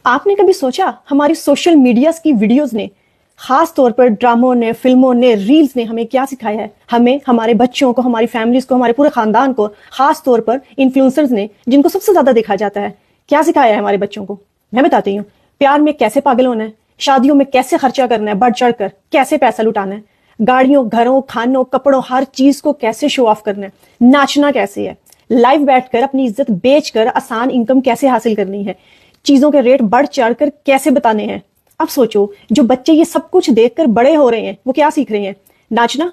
آپ نے کبھی سوچا ہماری سوشل میڈیاز کی ویڈیوز نے، خاص طور پر ڈراموں نے، فلموں نے، ریلز نے ہمیں کیا سکھایا ہے؟ ہمیں، ہمارے بچوں کو، ہماری فیملیز کو، ہمارے پورے خاندان کو، خاص طور پر انفلوئنسرز نے جن کو سب سے زیادہ دیکھا جاتا ہے، کیا سکھایا ہے ہمارے بچوں کو؟ میں بتاتی ہوں۔ پیار میں کیسے پاگل ہونا ہے، شادیوں میں کیسے خرچہ کرنا ہے بڑھ چڑھ کر، کیسے پیسہ لٹانا ہے، گاڑیوں، گھروں، کھانوں، کپڑوں، ہر چیز کو کیسے شو آف کرنا ہے، ناچنا کیسے ہے، لائیو بیٹھ کر اپنی عزت بیچ کر آسان انکم کیسے حاصل کرنی ہے، چیزوں کے ریٹ بڑھ چڑھ کر کیسے بتانے ہیں۔ اب سوچو، جو بچے یہ سب کچھ دیکھ کر بڑے ہو رہے ہیں وہ کیا سیکھ رہے ہیں؟ ناچنا،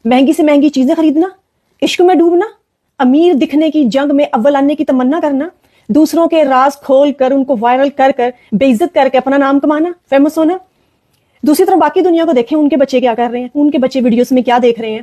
مہنگی سے مہنگی چیزیں خریدنا، عشق میں ڈوبنا، امیر دکھنے کی جنگ میں اول آنے کی تمنا کرنا، دوسروں کے راز کھول کر ان کو وائرل کر کر بے عزت کر کے اپنا نام کمانا، فیمس ہونا۔ دوسری طرف باقی دنیا کو دیکھیں، ان کے بچے کیا کر رہے ہیں، ان کے بچے ویڈیوز میں کیا دیکھ رہے ہیں؟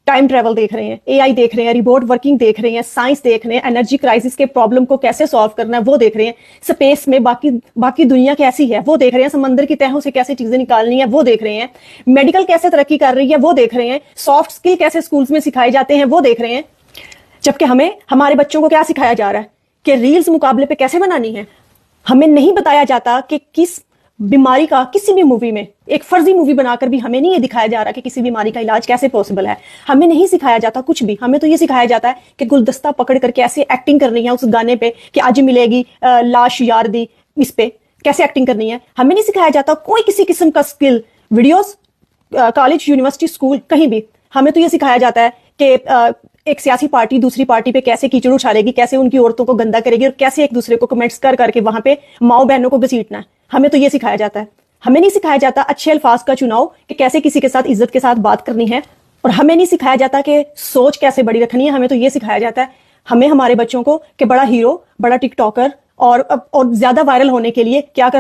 ٹائم ٹریول دیکھ رہے ہیں، اے آئی دیکھ رہے ہیں، ریموٹ ورکنگ دیکھ رہے ہیں، سائنس دیکھ رہے ہیں، انرجی کرائسس کے پرابلم کو کیسے سالو کرنا ہے وہ دیکھ رہے ہیں، سپیس میں باقی دنیا کیسی ہے وہ دیکھ رہے ہیں، سمندر کی تہوں سے کیسے چیزیں نکالنی ہے وہ دیکھ رہے ہیں، میڈیکل کیسے ترقی کر رہی ہے وہ دیکھ رہے ہیں، سافٹ اسکل کیسے اسکولز میں سکھائے جاتے ہیں وہ دیکھ رہے ہیں۔ جبکہ ہمیں، ہمارے بچوں کو کیا سکھایا جا رہا ہے کہ ریلز مقابلے پہ کیسے بنانی ہے۔ ہمیں نہیں بتایا جاتا کہ کس بیماری کا کسی بھی مووی میں، ایک فرضی مووی بنا کر بھی ہمیں نہیں یہ دکھایا جا رہا کہ کسی بیماری کا علاج کیسے پاسبل ہے۔ ہمیں نہیں سکھایا جاتا کچھ بھی، ہمیں تو یہ سکھایا جاتا ہے کہ گلدستہ پکڑ کر کیسے ایکٹنگ کرنی ہے اس گانے پہ کہ آج ملے گی لاش یار دی، اس پہ کیسے ایکٹنگ کرنی ہے۔ ہمیں نہیں سکھایا جاتا کوئی کسی قسم کا skill, videos, college, university, school, کہیں بھی۔ ہمیں تو یہ سکھایا جاتا ہے کہ ایک سیاسی پارٹی دوسری پارٹی پہ کیسے کیچڑ اچھالے گی، کیسے ان کی عورتوں کو گندا کرے گی، اور کیسے ایک دوسرے کو کمنٹس کر کر کے وہاں پہ ماؤں بہنوں کو گھسیٹنا ہے۔ ہمیں تو یہ سکھایا جاتا ہے۔ ہمیں نہیں سکھایا جاتا اچھے الفاظ کا چناؤ کہ کیسے کسی کے ساتھ عزت کے ساتھ بات کرنی ہے، اور ہمیں نہیں سکھایا جاتا کہ سوچ کیسے بڑی رکھنی ہے۔ ہمیں تو یہ سکھایا جاتا ہے ہمیں، ہمارے بچوں کو، کہ بڑا ہیرو، بڑا ٹک ٹاکر اور زیادہ وائرل ہونے کے لیے کیا کرنا